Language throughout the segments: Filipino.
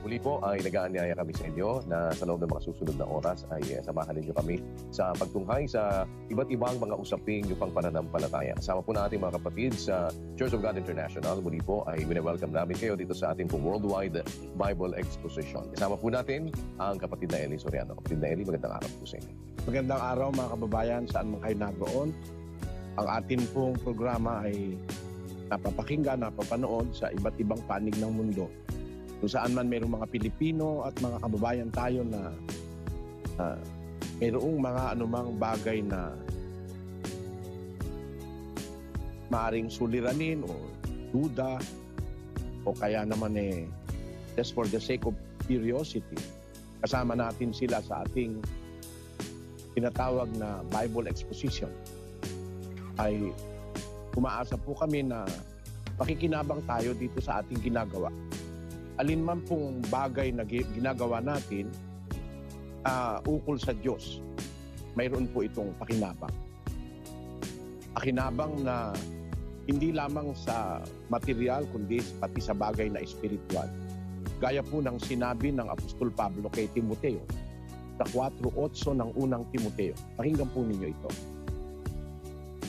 Muli po ay nag-aanyaya kami sa inyo na sa loob ng mga susunod na oras ay samahan ninyo kami sa pagtunghay sa iba't ibang mga usaping yung pananampalataya. Kasama po natin mga kapatid sa Church of God International. Muli po ay wini-welcome namin kayo dito sa ating pong Worldwide Bible Exposition. Kasama po natin ang kapatid na Eli Soriano. Kapatid na Eli, magandang araw po sa inyo. Magandang araw mga kababayan, saan man kayo naroon. Ang atin pong programa ay napapakinggan, napapanood sa iba't ibang panig ng mundo. Kung saan man mayroong mga Pilipino at mga kababayan tayo na mayroong mga anumang bagay na maaring suliranin o duda o kaya naman just for the sake of curiosity, kasama natin sila sa ating tinatawag na Bible Exposition. Ay umaasa po kami na makikinabang tayo dito sa ating ginagawa. Alin man pong bagay na ginagawa natin ukol sa Diyos, mayroon po itong pakinabang. Pakinabang na hindi lamang sa material, kundi pati sa bagay na espiritual. Gaya po ng sinabi ng Apostol Pablo kay Timoteo sa 4:8 ng unang Timoteo. Pakinggan po ninyo ito.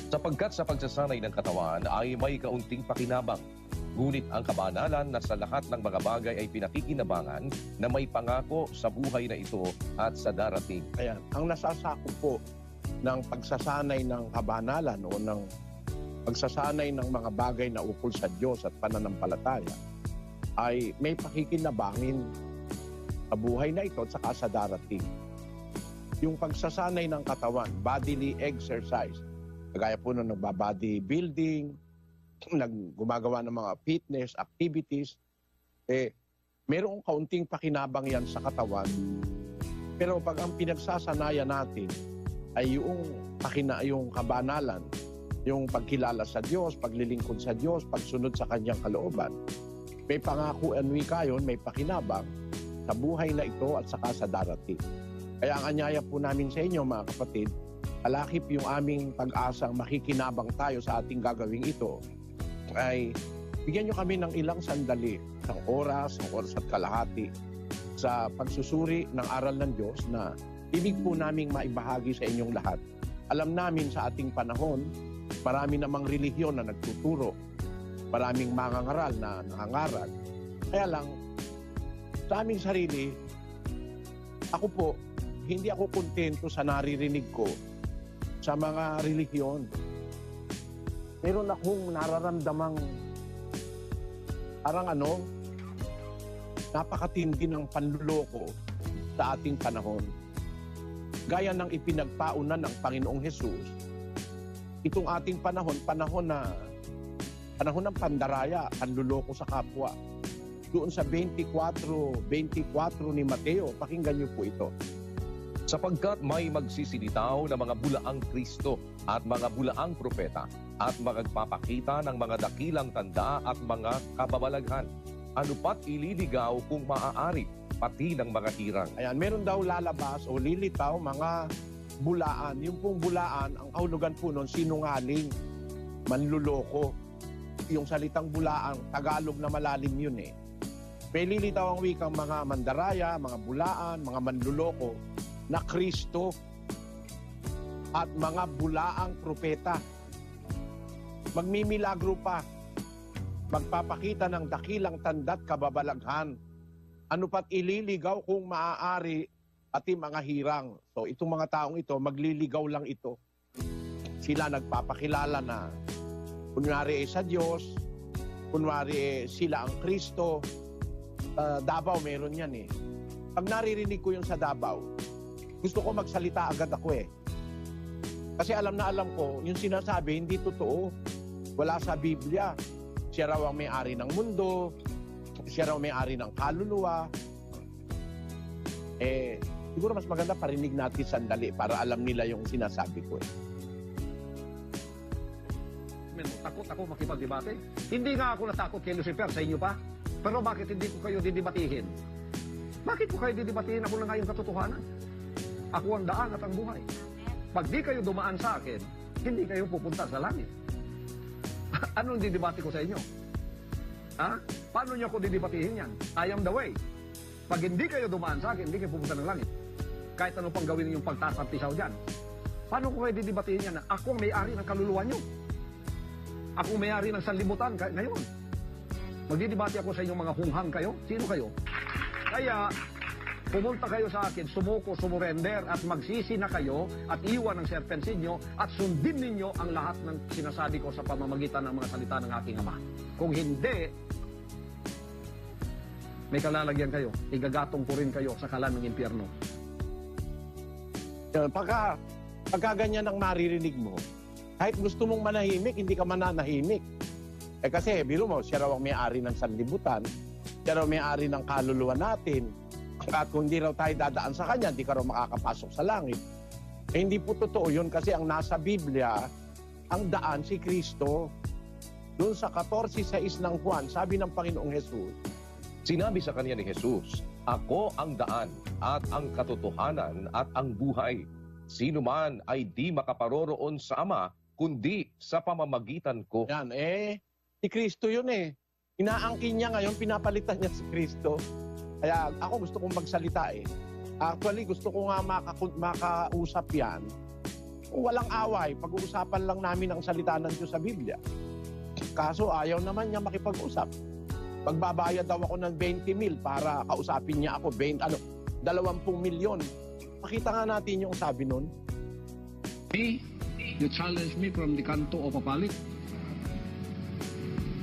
Sapagkat sa pagsasanay ng katawan ay may kaunting pakinabang. Ngunit ang kabanalan na sa lahat ng mga bagay ay pinakikinabangan na may pangako sa buhay na ito at sa darating. Ayan, ang nasasakop po ng pagsasanay ng kabanalan o ng pagsasanay ng mga bagay na ukol sa Diyos at pananampalataya ay may pakikinabangin sa buhay na ito at saka sa darating. Yung pagsasanay ng katawan, bodily exercise, kagaya po ng nagbabody building, gumagawa ng mga fitness activities, mayroong kaunting pakinabang yan sa katawan. Pero pag ang pinagsasanayan natin ay yung kabanalan, yung pagkilala sa Diyos, paglilingkod sa Diyos, pagsunod sa Kanyang kalooban, may pangakuan yun, may pakinabang sa buhay na ito at saka sa darating. Kaya ang anyaya po namin sa inyo mga kapatid, alakip yung aming pag-asang makikinabang tayo sa ating gagawing ito, ay bigyan nyo kami ng ilang sandali, ng oras at kalahati sa pagsusuri ng aral ng Diyos na ibig po naming maibahagi sa inyong lahat. Alam namin sa ating panahon, marami namang relihiyon na nagtuturo, maraming mangangaral na nangangaral. Kaya lang, sa aming sarili, ako po, hindi ako kontento sa naririnig ko sa mga relihiyon. Meron akong nararamdamang parang napakatindi ng panluloko sa ating panahon. Gaya ng ipinagpaunan ng Panginoong Hesus, itong ating panahon ng pandaraya, panluloko sa kapwa. Doon sa 24 ni Mateo, pakinggan niyo po ito. Sapagkat may magsisilitaw na mga bulaang Kristo at mga bulaang propeta at magpapakita ng mga dakilang tanda at mga kababalaghan. Ano pat ililigaw kung maaari, pati ng mga hirang. Ayan, meron daw lalabas o lilitaw mga bulaan. Yung pong bulaan, ang kahulugan po nun, sinungaling, manluloko. Yung salitang bulaan, Tagalog na malalim yun May lilitaw ang wikang mga mandaraya, mga bulaan, mga manluloko na Kristo at mga bulaang propeta. Magmimilagro pa, magpapakita ng dakilang tanda't kababalaghan. Ano pat ililigaw kung maaari pati mga hirang. So itong mga taong ito, magliligaw lang ito. Sila nagpapakilala na kunwari sa Diyos, kunwari sila ang Kristo. Davao meron yan Pag naririnig ko yung sa Davao, gusto ko magsalita agad ako Kasi alam na alam ko, yung sinasabi hindi totoo. Wala sa Biblia. Siya raw ang may-ari ng mundo, siya raw may-ari ng kaluluwa. Siguro mas maganda parinig natin sandali para alam nila yung sinasabi ko Takot ako makipagdebate. Hindi nga ako natakot kay Lucifer, sa inyo pa. Pero bakit hindi ko kayo didibatihin? Bakit ko kayo didibatihin? Ako na nga yung katotohanan. Ako ang daan at ang buhay. Pag di kayo dumaan sa akin, hindi kayo pupunta sa langit. Anong didibati ko sa inyo? Ha? Paano niyo ako didibatihin yan? I am the way. Pag hindi kayo dumaan sa akin, hindi kayo pupunta ng langit. Kahit ano pang gawin ninyong pagtatampisaw dyan. Paano ko kayo didibatiin yan na ako ang may-ari ng kaluluwa nyo? Ako ang may-ari ng sanlibutan ngayon. Magdidibati ako sa inyong mga hunghang kayo? Sino kayo? Kaya, pumunta kayo sa akin, sumuko, sumurender, at magsisi na kayo at iwan ang serpensin nyo at sundin ninyo ang lahat ng sinasabi ko sa pamamagitan ng mga salita ng aking Ama. Kung hindi, may kalalagyan kayo. Igagatong ko rin kayo sa kalan ng impyerno. Pagka ganyan ang maririnig mo, kahit gusto mong manahimik, hindi ka mananahimik. Kasi, biro mo, siya raw ang may-ari ng sanlibutan, siya raw may-ari ng kaluluwa natin, at kung hindi raw tayo dadaan sa kanya, hindi ka raw makakapasok sa langit. Hindi po totoo yun kasi ang nasa Biblia, ang daan si Kristo. Doon sa 14:6 ng Juan, sabi ng Panginoong Jesus, Sinabi sa kanya ni Jesus, Ako ang daan at ang katotohanan at ang buhay. Sino man ay di makaparoroon sa Ama, kundi sa pamamagitan ko. yan, si Kristo yun Inaangkin niya ngayon, pinapalitan niya si Kristo. Kaya ako gusto kong magsalita Actually, gusto ko nga makausap yan. Walang away, pag-uusapan lang namin ang salita ng Diyos sa Biblia. Kaso ayaw naman niya makipag-usap. Pagbabayad daw ako ng 20 mil para kausapin niya ako, 20 milyon. Makita nga natin yung sabi nun. Me, you challenge me from the canto of a pulpit.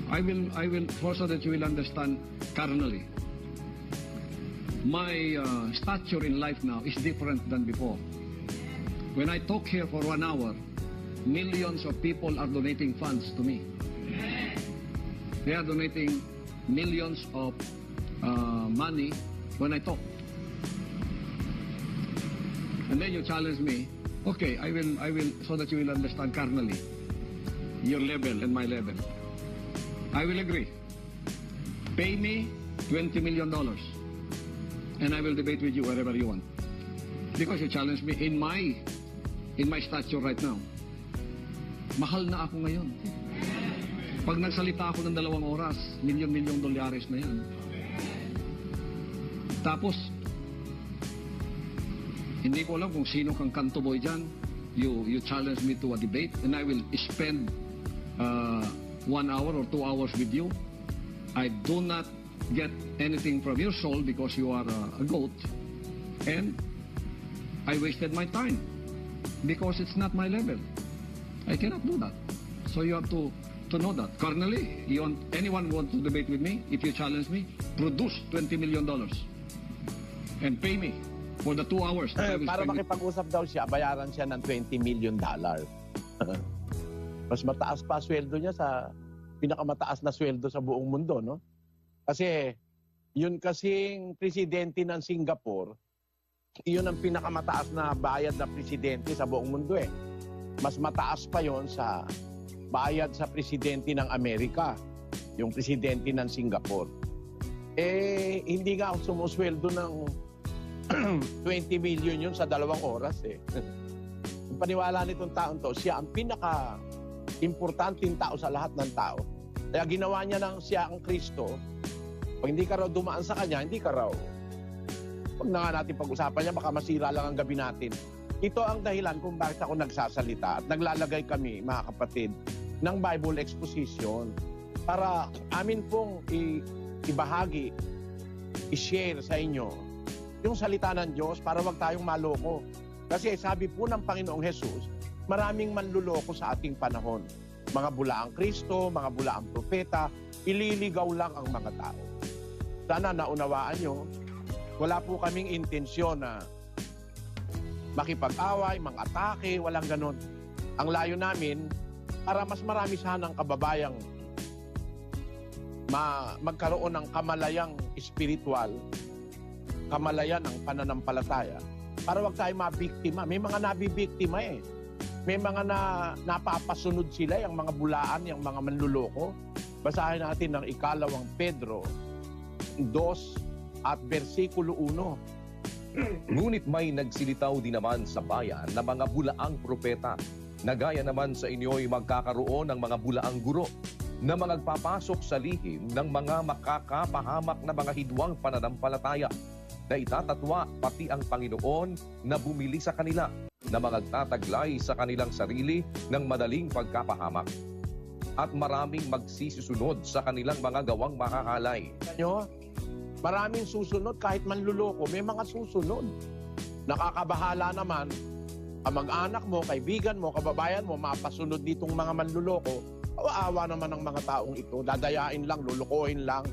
I will, so that you will understand carnally. My stature in life now is different than before. When I talk here for 1 hour, millions of people are donating funds to me. They are donating millions of money when I talk. And then you challenge me, okay, I will, so that you will understand carnally your level and my level. I will agree. Pay me $20 million and I will debate with you wherever you want. Because you challenge me in my stature right now. Mahal na ako ngayon. Pag nagsalita ako ng 2 oras, milyon-milyong dolyares na yan. Tapos, hindi ko alam kung sino kang kanto boy dyan. You challenge me to a debate and I will spend 1 hour or 2 hours with you. I do not get anything from your soul because you are a goat. And I wasted my time because it's not my level. I cannot do that. So you have to know that. Carnally, anyone want to debate with me, if you challenge me, produce $20 million and pay me for the 2 hours. That I will Para spend with- makipag-usap daw siya, bayaran siya ng $20 million. Mas mataas pa sweldo niya sa pinakamataas na sweldo sa buong mundo, no? Kasi yun kasing presidente ng Singapore, yun ang pinakamataas na bayad na presidente sa buong mundo Mas mataas pa yon sa bayad sa presidente ng Amerika, yung presidente ng Singapore. Hindi nga ako sumusweldo ng 20 million yun sa 2 oras Yung paniwala nitong taon to, siya ang pinaka-importanting tao sa lahat ng tao. Kaya ginawa niya siya ang Kristo. Pag hindi ka raw dumaan sa kanya, hindi ka raw. Pag na nga natin pag-usapan niya, baka masira lang ang gabi natin. Ito ang dahilan kung bakit ako nagsasalita at naglalagay kami, mga kapatid, ng Bible exposition para amin pong ibahagi, i-share sa inyo yung salita ng Diyos para wag tayong maloko. Kasi sabi po ng Panginoong Jesus, maraming manluloko sa ating panahon. Mga bulaang Kristo, mga bulaang propeta, ililigaw lang ang mga tao. Sana naunawaan nyo, wala po kaming intensyon na makipag-away, mang-atake, walang ganon. Ang layo namin, para mas marami sanang kababayang magkaroon ng kamalayang espiritual, kamalayan ng pananampalataya, para wag tayo mabiktima. May mga nabibiktima May mga napapasunod sila, yung mga bulaan, yung mga manluloko. Basahin natin ng 2 Pedro 2 at versikulo 1. Ngunit may nagsilitaw din naman sa bayan na mga bulaang propeta, na gaya naman sa inyo'y magkakaroon ng mga bulaang guro, na mga nagpapasok sa lihim ng mga makakapahamak na mga hidwang pananampalataya, na itatatwa pati ang Panginoon na bumili sa kanila na magtataglay sa kanilang sarili ng madaling pagkapahamak. At maraming magsisisunod sa kanilang mga gawang makakalay. Nyo, maraming susunod kahit manluloko, may mga susunod. Nakakabahala naman, ang mag-anak mo, kaibigan mo, kababayan mo, mapasunod ditong mga manluloko, awa naman ang mga taong ito, dadayain lang, lulukohin lang,